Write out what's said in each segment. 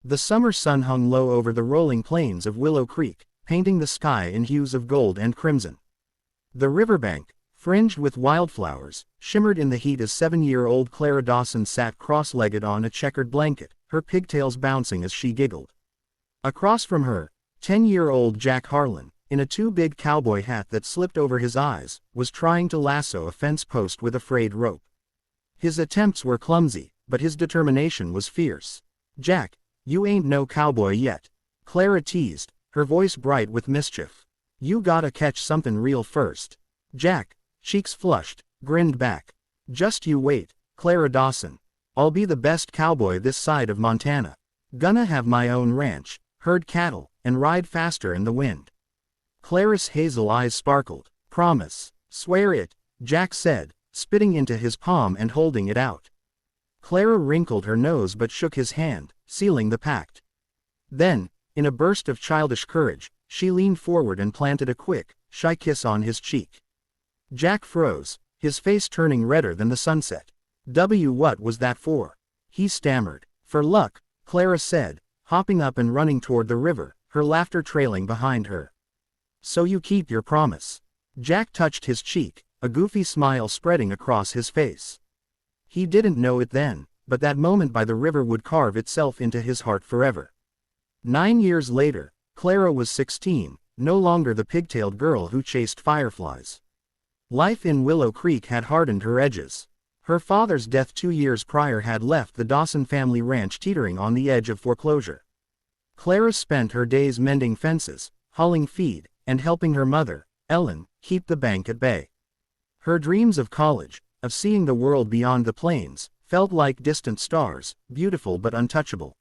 The summer sun hung low over the rolling plains of Willow Creek, painting the sky in hues of gold and crimson. The riverbank, fringed with wildflowers, shimmered in the heat as 7-year-old Clara Dawson sat cross-legged on a checkered blanket, her pigtails bouncing as she giggled. Across from her, 10-year-old Jack Harlan, in a too-big cowboy hat that slipped over his eyes, was trying to lasso a fence post with a frayed rope. His attempts were clumsy, but his determination was fierce. "Jack, you ain't no cowboy yet," Clara teased, her voice bright with mischief. "You gotta catch something real first." Jack, cheeks flushed, grinned back. "Just you wait, Clara Dawson. I'll be the best cowboy this side of Montana. Gonna have my own ranch, herd cattle, and ride faster in the wind." Clara's hazel eyes sparkled. "Promise." "Swear it," Jack said, spitting into his palm and holding it out. Clara wrinkled her nose but shook his hand, sealing the pact. Then, in a burst of childish courage, she leaned forward and planted a quick, shy kiss on his cheek. Jack froze, his face turning redder than the sunset. What was that for?" he stammered. "For luck," Clara said, hopping up and running toward the river, her laughter trailing behind her. "So you keep your promise." Jack touched his cheek, a goofy smile spreading across his face. He didn't know it then, but that moment by the river would carve itself into his heart forever. 9 years later, Clara was 16, no longer the pigtailed girl who chased fireflies. Life in Willow Creek had hardened her edges. Her father's death 2 years prior had left the Dawson family ranch teetering on the edge of foreclosure. Clara spent her days mending fences, hauling feed, and helping her mother, Ellen, keep the bank at bay. Her dreams of college, of seeing the world beyond the plains, felt like distant stars, beautiful but untouchable.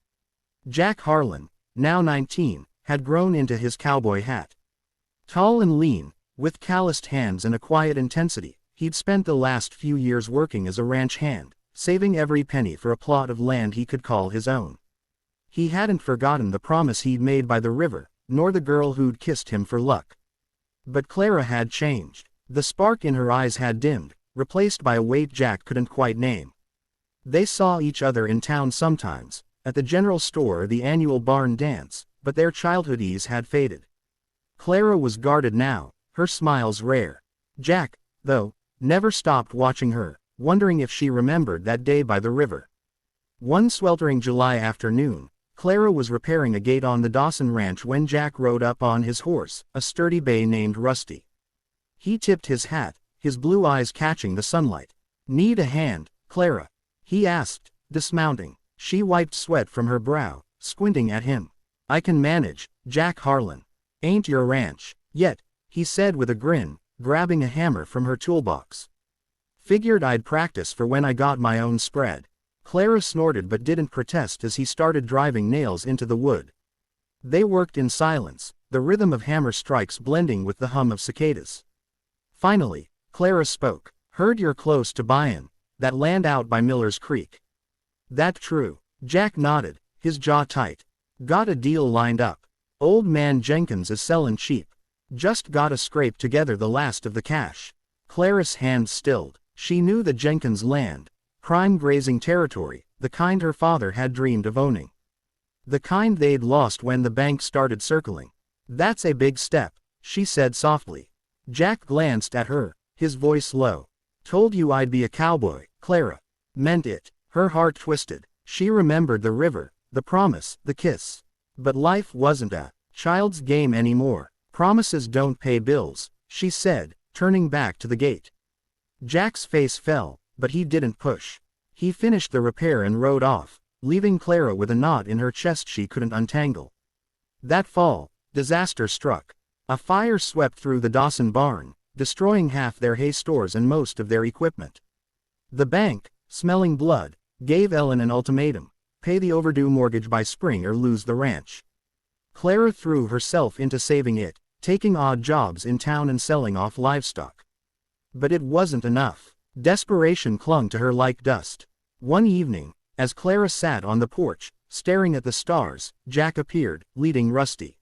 Jack Harlan, now 19, had grown into his cowboy hat. Tall and lean, with calloused hands and a quiet intensity, he'd spent the last few years working as a ranch hand, saving every penny for a plot of land he could call his own. He hadn't forgotten the promise he'd made by the river, nor the girl who'd kissed him for luck. But Clara had changed. The spark in her eyes had dimmed, replaced by a weight Jack couldn't quite name. They saw each other in town sometimes, at the general store or the annual barn dance, but their childhood ease had faded. Clara was guarded now, her smiles rare. Jack, though, never stopped watching her, wondering if she remembered that day by the river. One sweltering July afternoon, Clara was repairing a gate on the Dawson ranch when Jack rode up on his horse, a sturdy bay named Rusty. He tipped his hat, his blue eyes catching the sunlight. "Need a hand, Clara?" he asked, dismounting. She wiped sweat from her brow, squinting at him. "I can manage, Jack Harlan. Ain't your ranch yet," he said with a grin, grabbing a hammer from her toolbox. "Figured I'd practice for when I got my own spread." Clara snorted but didn't protest as he started driving nails into the wood. They worked in silence, the rhythm of hammer strikes blending with the hum of cicadas. Finally, Clara spoke. "Heard you're close to buyin' that land out by Miller's Creek." "That true?" Jack nodded, his jaw tight. "Got a deal lined up. Old man Jenkins is sellin' cheap. Just gotta scrape together the last of the cash." Clara's hands stilled. She knew the Jenkins land, prime grazing territory, the kind her father had dreamed of owning. The kind they'd lost when the bank started circling. "That's a big step," she said softly. Jack glanced at her, his voice low. "Told you I'd be a cowboy, Clara." Meant it. Her heart twisted. She remembered the river, the promise, the kiss. But life wasn't a child's game anymore. "Promises don't pay bills," she said, turning back to the gate. Jack's face fell, but he didn't push. He finished the repair and rode off, leaving Clara with a knot in her chest she couldn't untangle. That fall, disaster struck. A fire swept through the Dawson barn, destroying half their hay stores and most of their equipment. The bank, smelling blood, gave Ellen an ultimatum: pay the overdue mortgage by spring or lose the ranch. Clara threw herself into saving it, taking odd jobs in town and selling off livestock. But it wasn't enough. Desperation clung to her like dust. One evening, as Clara sat on the porch, staring at the stars, Jack appeared, leading Rusty.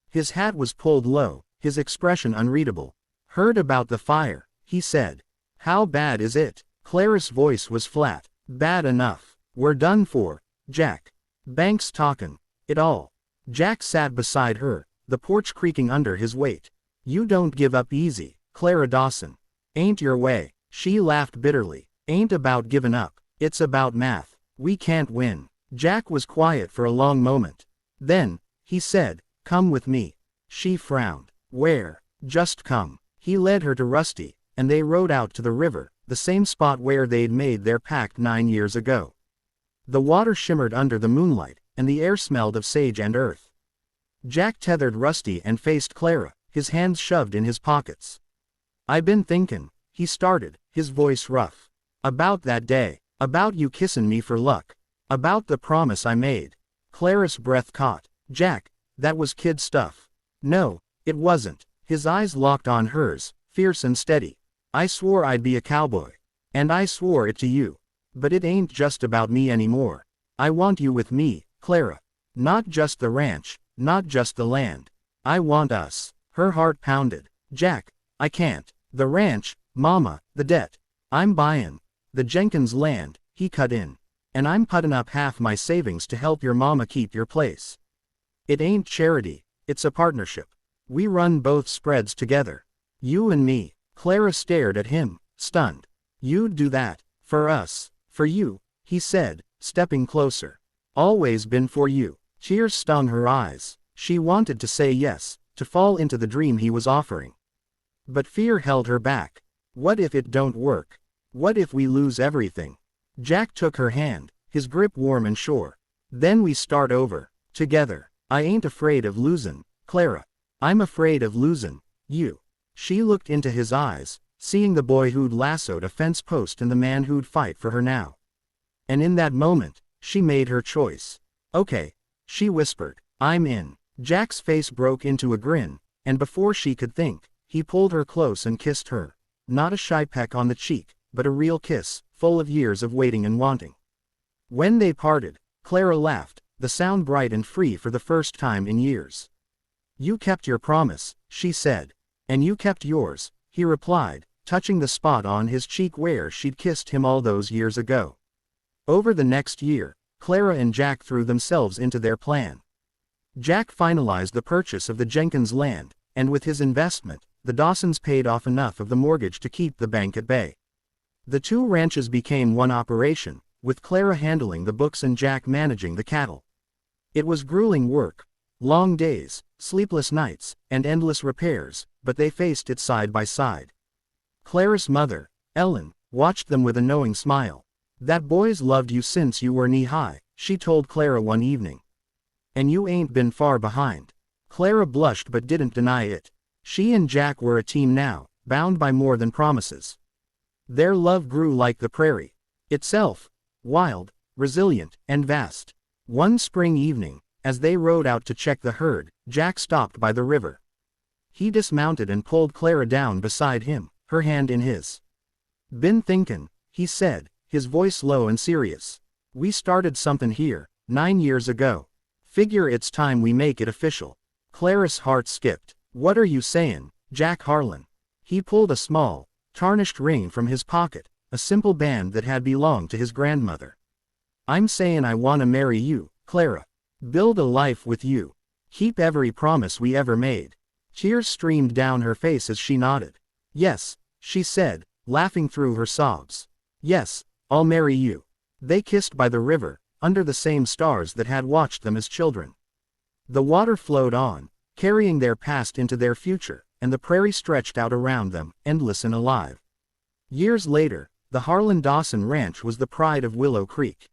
His hat was pulled low, his expression unreadable. "Heard about the fire," he said. "How bad is it?" Clara's voice was flat. "Bad enough. We're done for, Jack." Banks talkin'. It all. Jack sat beside her, the porch creaking under his weight. You don't give up easy, Clara Dawson. Ain't your way. She laughed bitterly. Ain't about giving up. It's about math. We can't win. Jack was quiet for a long moment. Then, he said, come with me. She frowned. Where? Just come. He led her to Rusty, and they rode out to the river, the same spot where they'd made their pact 9 years ago. The water shimmered under the moonlight, and the air smelled of sage and earth. Jack tethered Rusty and faced Clara, his hands shoved in his pockets. I been thinkin', he started, his voice rough. About that day. About you kissin' me for luck. About the promise I made. Clara's breath caught. Jack, that was kid stuff. No, it wasn't. His eyes locked on hers, fierce and steady. I swore I'd be a cowboy. And I swore it to you. But it ain't just about me anymore. I want you with me, Clara. Not just the ranch, not just the land. I want us. Her heart pounded. Jack, I can't. The ranch, Mama, the debt. I'm buyin' the Jenkins land, he cut in. And I'm puttin' up half my savings to help your mama keep your place. It ain't charity, it's a partnership. We run both spreads together. You and me. Clara stared at him, stunned. You'd do that, for us, for you, he said, stepping closer. Always been for you. Tears stung her eyes. She wanted to say yes, to fall into the dream he was offering. But fear held her back. What if it don't work? What if we lose everything? Jack took her hand, his grip warm and sure. Then we start over, together. I ain't afraid of losin', Clara. I'm afraid of losin' you. She looked into his eyes, seeing the boy who'd lassoed a fence post and the man who'd fight for her now. And in that moment, she made her choice. Okay, she whispered. I'm in. Jack's face broke into a grin, and before she could think, he pulled her close and kissed her. Not a shy peck on the cheek, but a real kiss, full of years of waiting and wanting. When they parted, Clara laughed, the sound bright and free for the first time in years. You kept your promise, she said. And you kept yours, he replied, touching the spot on his cheek where she'd kissed him all those years ago. Over the next year, Clara and Jack threw themselves into their plan. Jack finalized the purchase of the Jenkins land, and with his investment, the Dawsons paid off enough of the mortgage to keep the bank at bay. The two ranches became one operation, with Clara handling the books and Jack managing the cattle. It was grueling work. Long days, sleepless nights, and endless repairs, but they faced it side by side. Clara's mother, Ellen, watched them with a knowing smile. That boy's loved you since you were knee-high, she told Clara one evening. And you ain't been far behind. Clara blushed but didn't deny it. She and Jack were a team now, bound by more than promises. Their love grew like the prairie itself, wild, resilient, and vast. One spring evening, as they rode out to check the herd, Jack stopped by the river. He dismounted and pulled Clara down beside him, her hand in his. Been thinkin', he said, his voice low and serious. We started something here, 9 years ago. Figure it's time we make it official. Clara's heart skipped. What are you sayin', Jack Harlan? He pulled a small, tarnished ring from his pocket, a simple band that had belonged to his grandmother. I'm sayin' I wanna marry you, Clara. Build a life with you. Keep every promise we ever made. Tears streamed down her face as she nodded. Yes, she said, laughing through her sobs. Yes, I'll marry you. They kissed by the river, under the same stars that had watched them as children. The water flowed on, carrying their past into their future, and the prairie stretched out around them, endless and alive. Years later, the Harlan Dawson Ranch was the pride of Willow Creek.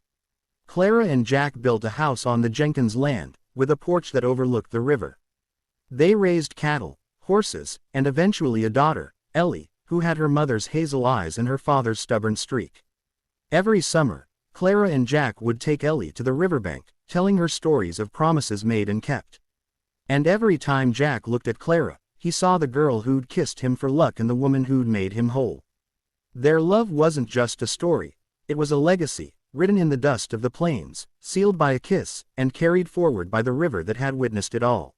Clara and Jack built a house on the Jenkins land, with a porch that overlooked the river. They raised cattle, horses, and eventually a daughter, Ellie, who had her mother's hazel eyes and her father's stubborn streak. Every summer, Clara and Jack would take Ellie to the riverbank, telling her stories of promises made and kept. And every time Jack looked at Clara, he saw the girl who'd kissed him for luck and the woman who'd made him whole. Their love wasn't just a story, it was a legacy, written in the dust of the plains, sealed by a kiss, and carried forward by the river that had witnessed it all.